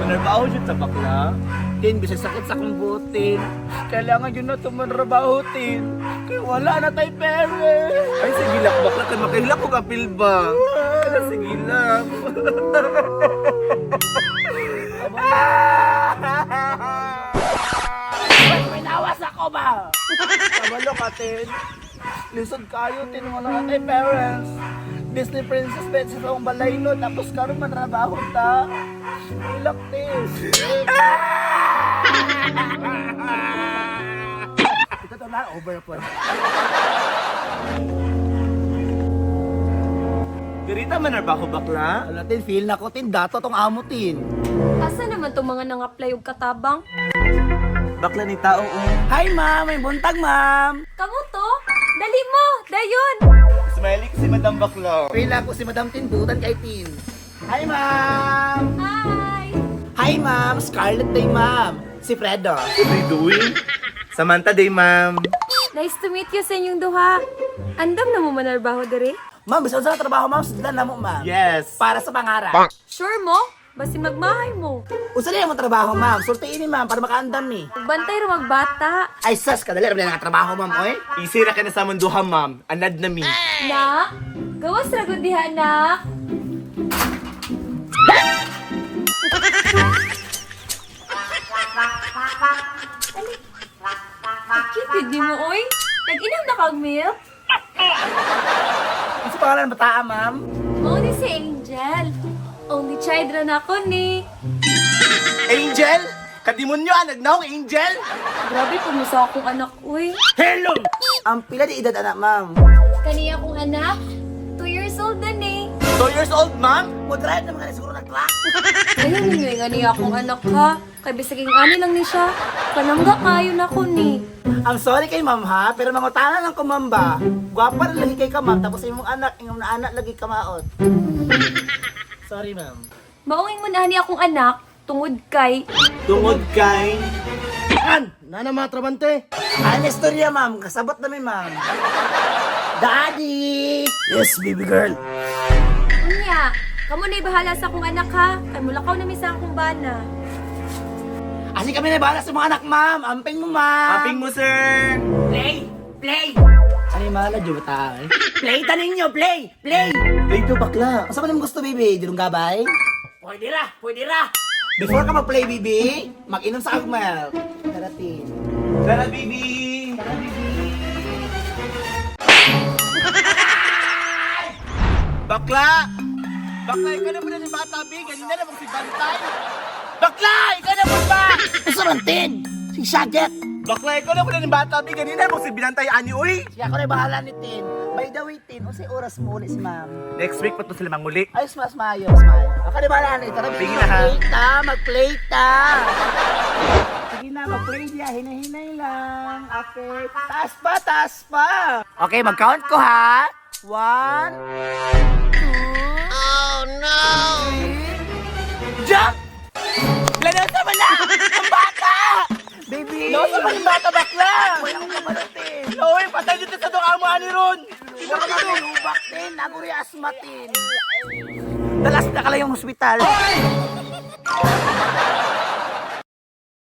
Manarbaho dyan sa bakla. Tin, bisa sakit sa kong butin. Kailangan yun na tumanrabaho, Tin. Kaya wala na tayo pere. Ay, sige lang, bakla. Kaya makahilak ko kapil ba? Kaya sige lang. May nawas ako ba? Kabalo ka, Tin. Lisod kayo, Tin. Wala na tayo parents. Disney Princess Princess akong balay no. Tapos karon man trabaho ta. Ilak, Tin. Ito to na, over po. Dirita man na ba ako bakla? Wala, Tin. Feel na ko, Tin. Dato tong amo, Tin. Asa naman tong mga nang-apply og katabang? Bakla ni tao, Hi, ma'am. May buntag, ma'am. Kamu to? Dali mo! Dayon! Smiley si Madam Bakla. Feel ako si Madam Tin. Butan kay Tin. Hi, ma'am. Hi! Hi, ma'am. Scarlett day, ma'am. Si Fredo. Si Fredoy? Samantha day, ma'am. Nice to meet you sa inyong duha. Andam na mo manarbaho dere? Ma'am, bisa sa trabaho, ma'am. Sudan na mo, ma'am. Yes. Para sa pangarap. Sure mo? Basi magmahay mo. Usa na yung trabaho, ma'am. Sultiin ni, ma'am, para makaandam ni. Bantay ra magbata. Ay, sas, kadali. Ramay na trabaho, ma'am, oy. Easy ra ka na sa munduha, ma'am. Anad na mi. Na? Gawas ra gud diha, anak. Cute di mo, oy. Nag-inom na kag milk? Ano sa pangalan bataa, ma'am? Mao ni si Angel. Only child ra na ako ni. Angel? Kadimonyo, nagnaong Angel? Grabe pumusa akong anak, uy. Hello! Ang pila di edad, anak, ma'am. Kaniya akong anak, 2 years old na ni. 2 years old, ma'am? Moderate naman ka na siguro nag-clock. Ayaw ninyo yung ani akong anak ha. Kay bisaging ani lang ni siya. Panangga kayo na ko ni. I'm sorry kay ma'am ha, pero mangutanan lang ko ma'am ba? Gwapa rin lagi kay ka ma'am, tapos imong anak, imong na anak lagi kamaot. Sorry ma'am. Maungin mo na ani akong anak, tungod kay... Tungod kay... An! Nana mga trabante? Ano istorya ma'am? Kasabot namin ma'am. Daddy! Yes, baby girl. Unya, kamo na'y bahala sa akong anak ha. Kay mulakaw namin sa akong bana. Asi kami na bahala sa mga anak ma'am. Amping mo ma'am. Amping mo sir. Play! Play! Ano yung mahal na juta? Play ta ninyo! Play! Play! Play to bakla. Asa ba naman gusto baby? Dirong gabay? Pwede ra! Pwede ra! Before ka mag-play, baby, mag-inom sa agmel. Darating. Tara, baby! Tara, baby! Bakla! Bakla, ikaw na po na ni Bata, B. Ganina na si Bantay. Bakla! Ikaw na po ba? Gusto man, Tin! Si Shaget! Bakla, ikaw na po na ni Bata, B. Ganina mo si Binantay, Ani, uy! Siya ako na bahala ni Tin. By the way, Tin, o si oras mo ulit si ma'am. Next week pa to sila manguli. Ayos, mas mayo, mas mayo. Ako na bahala ni. Tara, baby, mag-play ta, mag-play ta. Sige na, mag-play siya. Hinahinay lang. Okay. Taas pa, taas pa. Okay, mag-count ko ha. 1, 2, oh no! 3, jump! Lanos naman na! Ang bata! Baby! Lanos naman yung bata, bakla! Wala akong kapalatin. Uy, patay dito sa itong amo, ani ron! Wala ka rin ubak din, naguri asmatin. Dalas na ka lang yung hospital.